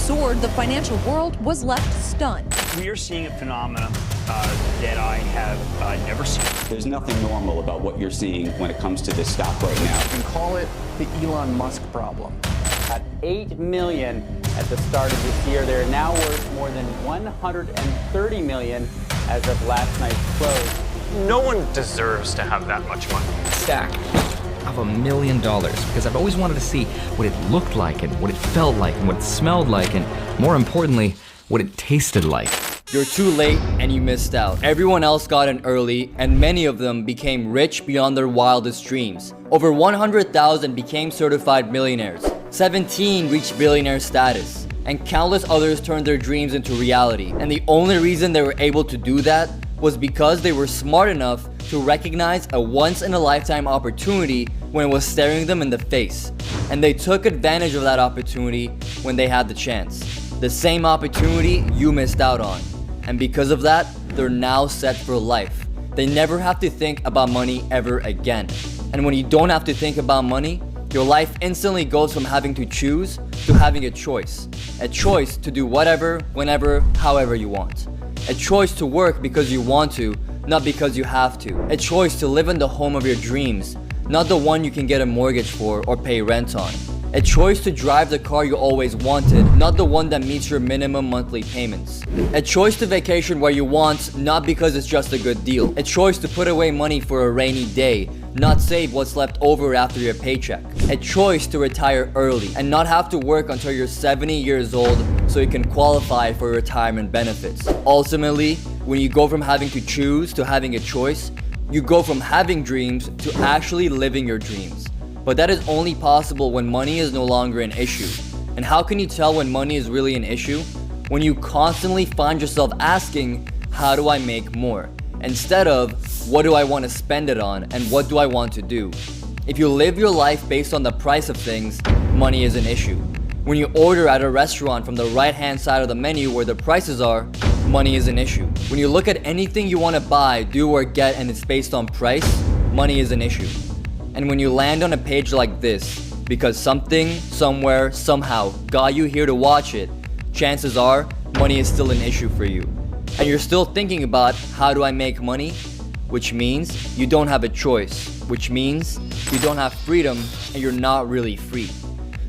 soared, the financial world was left stunned. We are seeing a phenomenon that I have never seen. There's nothing normal about what you're seeing when it comes to this stock right now. You can call it the Elon Musk problem. At $8 million at the start of this year, they're now worth more than $130 million as of last night's close. No one deserves to have that much money. Stack of $1 million, because I've always wanted to see what it looked like and what it felt like and what it smelled like and, more importantly, what it tasted like. You're too late and you missed out. Everyone else got in early and many of them became rich beyond their wildest dreams. Over 100,000 became certified millionaires. 17 reached billionaire status. And countless others turned their dreams into reality. And the only reason they were able to do that was because they were smart enough to recognize a once-in-a-lifetime opportunity when it was staring them in the face. And they took advantage of that opportunity when they had the chance. The same opportunity you missed out on. And because of that, they're now set for life. They never have to think about money ever again. And when you don't have to think about money, your life instantly goes from having to choose to having a choice. A choice to do whatever, whenever, however you want. A choice to work because you want to, not because you have to. A choice to live in the home of your dreams, not the one you can get a mortgage for or pay rent on. A choice to drive the car you always wanted, not the one that meets your minimum monthly payments. A choice to vacation where you want, not because it's just a good deal. A choice to put away money for a rainy day, not save what's left over after your paycheck. A choice to retire early and not have to work until you're 70 years old so you can qualify for retirement benefits. Ultimately, when you go from having to choose to having a choice, you go from having dreams to actually living your dreams. But that is only possible when money is no longer an issue. And how can you tell when money is really an issue? When you constantly find yourself asking, how do I make more? Instead of, what do I want to spend it on and what do I want to do? If you live your life based on the price of things, money is an issue. When you order at a restaurant from the right-hand side of the menu where the prices are, money is an issue. When you look at anything you want to buy, do or get and it's based on price, money is an issue. And when you land on a page like this, because something, somewhere, somehow got you here to watch it, chances are money is still an issue for you. And you're still thinking about how do I make money? Which means you don't have a choice, which means you don't have freedom and you're not really free.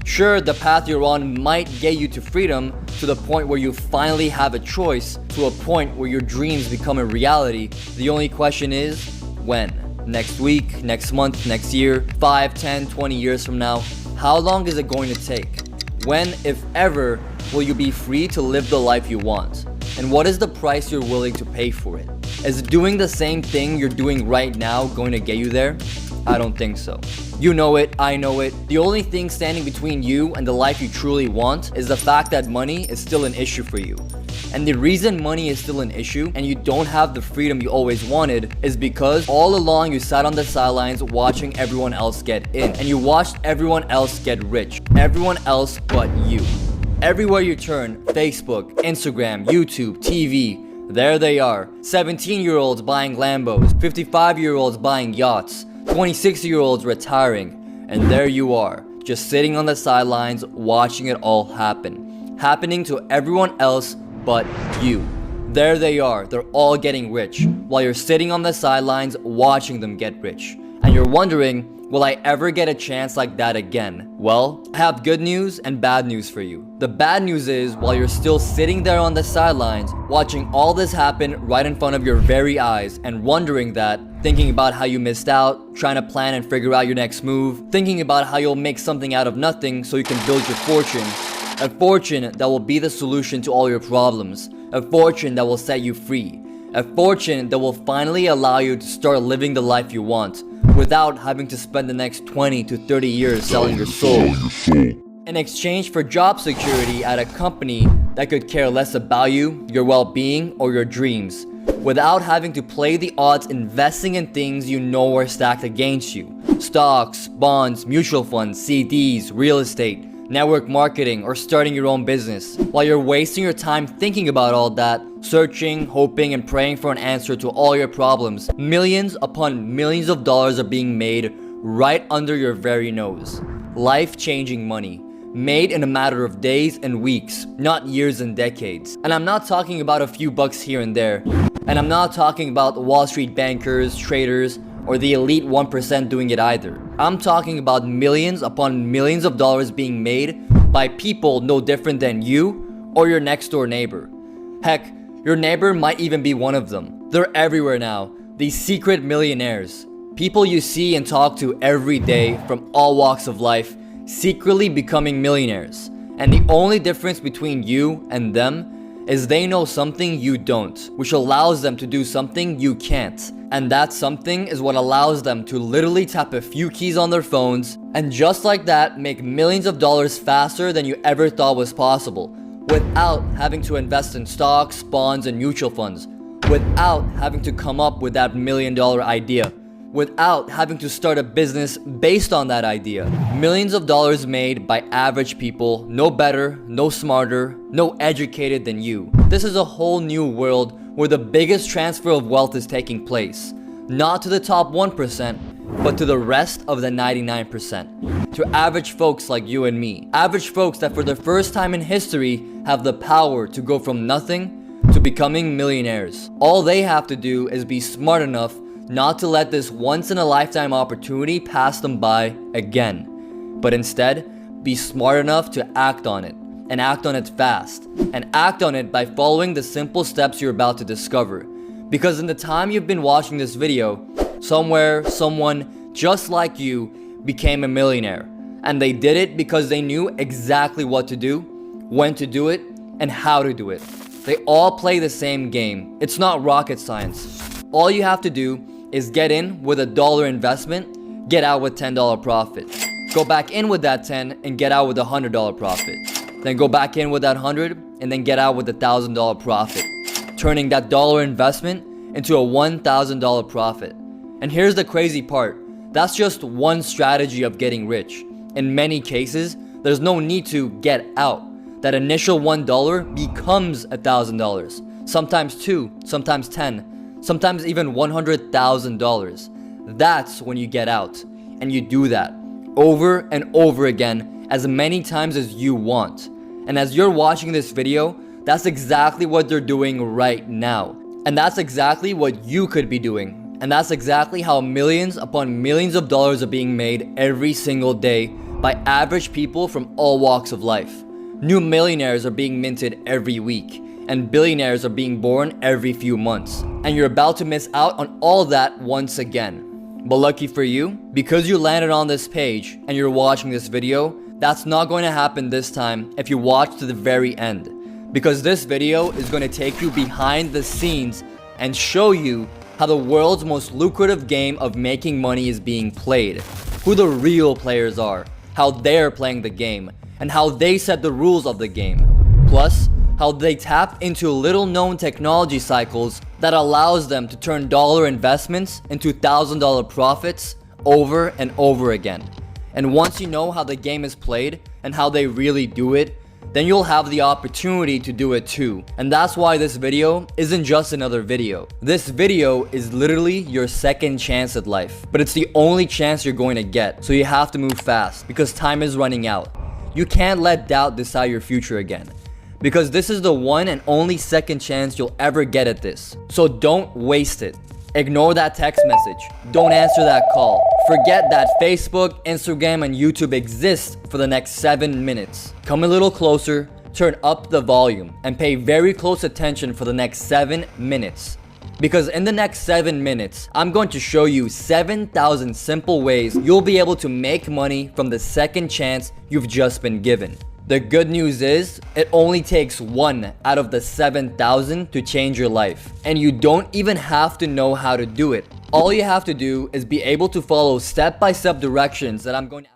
Sure, the path you're on might get you to freedom to the point where you finally have a choice, to a point where your dreams become a reality. The only question is, when? Next week, next month, next year, 5, 10, 20 years from now? How long is it going to take? When, if ever, will you be free to live the life you want? And what is the price you're willing to pay for it? Is doing the same thing you're doing right now going to get you there? I don't think so. You know it, I know it. The only thing standing between you and the life you truly want is the fact that money is still an issue for you. And the reason money is still an issue and you don't have the freedom you always wanted is because all along you sat on the sidelines watching everyone else get in. And you watched everyone else get rich. Everyone else but you. Everywhere you turn, Facebook, Instagram, YouTube, TV, there they are. 17-year-olds buying Lambos, 55-year-olds buying yachts, 26-year-olds retiring. And there you are, just sitting on the sidelines watching it all happen. Happening to everyone else but you. There they are, they're all getting rich, while you're sitting on the sidelines watching them get rich. And you're wondering, will I ever get a chance like that again? Well, I have good news and bad news for you. The bad news is, while you're still sitting there on the sidelines, watching all this happen right in front of your very eyes, and wondering that, thinking about how you missed out, trying to plan and figure out your next move, thinking about how you'll make something out of nothing so you can build your fortune. A fortune that will be the solution to all your problems. A fortune that will set you free. A fortune that will finally allow you to start living the life you want without having to spend the next 20 to 30 years selling your soul in exchange for job security at a company that could care less about you, your well-being, or your dreams, without having to play the odds investing in things you know are stacked against you. Stocks, bonds, mutual funds, CDs, real estate, network marketing, or starting your own business. While you're wasting your time thinking about all that, searching, hoping, and praying for an answer to all your problems, millions upon millions of dollars are being made right under your very nose. Life-changing money. made in a matter of days and weeks, not years and decades. And I'm not talking about a few bucks here and there. And I'm not talking about Wall Street bankers, traders, or the elite 1% doing it either. I'm talking about millions upon millions of dollars being made by people no different than you or your next door neighbor. Heck, your neighbor might even be one of them. They're everywhere now, these secret millionaires. People you see and talk to every day from all walks of life, secretly becoming millionaires. And the only difference between you and them is they know something you don't, which allows them to do something you can't. And that something is what allows them to literally tap a few keys on their phones and just like that make millions of dollars faster than you ever thought was possible, without having to invest in stocks, bonds, and mutual funds, without having to come up with that $1 million idea, without having to start a business based on that idea. Millions of dollars made by average people, no better, no smarter, no educated than you. This is a whole new world where the biggest transfer of wealth is taking place. Not to the top 1%, but to the rest of the 99%. To average folks like you and me. Average folks that for the first time in history have the power to go from nothing to becoming millionaires. All they have to do is be smart enough not to let this once-in-a-lifetime opportunity pass them by again, but instead be smart enough to act on it, and act on it fast, and act on it by following the simple steps you're about to discover. Because in the time you've been watching this video, somewhere, someone just like you became a millionaire, and they did it because they knew exactly what to do, when to do it, and how to do it. They all play the same game. It's not rocket science. All you have to do is get in with $1 investment, get out with $10 profit. Go back in with that 10 and get out with $100 profit. Then go back in with that 100 and then get out with $1,000 profit. Turning that dollar investment into a $1,000 profit. And here's the crazy part. That's just one strategy of getting rich. In many cases, there's no need to get out. That initial $1 becomes $1,000. Sometimes 2, sometimes 10. Sometimes even $100,000. That's when you get out. And you do that over and over again as many times as you want. And as you're watching this video, that's exactly what they're doing right now. And that's exactly what you could be doing. And that's exactly how millions upon millions of dollars are being made every single day by average people from all walks of life. New millionaires are being minted every week. And billionaires are being born every few months. And you're about to miss out on all that once again. But lucky for you, because you landed on this page and you're watching this video, that's not going to happen this time if you watch to the very end. Because this video is going to take you behind the scenes and show you how the world's most lucrative game of making money is being played. Who the real players are, how they're playing the game, and how they set the rules of the game. Plus, how they tap into little-known technology cycles that allows them to turn dollar investments into $1,000 profits over and over again. And once you know how the game is played and how they really do it, then you'll have the opportunity to do it too. And that's why this video isn't just another video. This video is literally your second chance at life. But it's the only chance you're going to get, so you have to move fast because time is running out. You can't let doubt decide your future again. Because this is the one and only second chance you'll ever get at this. So don't waste it. Ignore that text message. Don't answer that call. Forget that Facebook, Instagram, and YouTube exist for the next 7 minutes. Come a little closer, turn up the volume, and pay very close attention for the next 7 minutes. Because in the next 7 minutes, I'm going to show you 7,000 simple ways you'll be able to make money from the second chance you've just been given. The good news is, it only takes 1 out of the 7,000 to change your life. And you don't even have to know how to do it. All you have to do is be able to follow step-by-step directions that I'm going to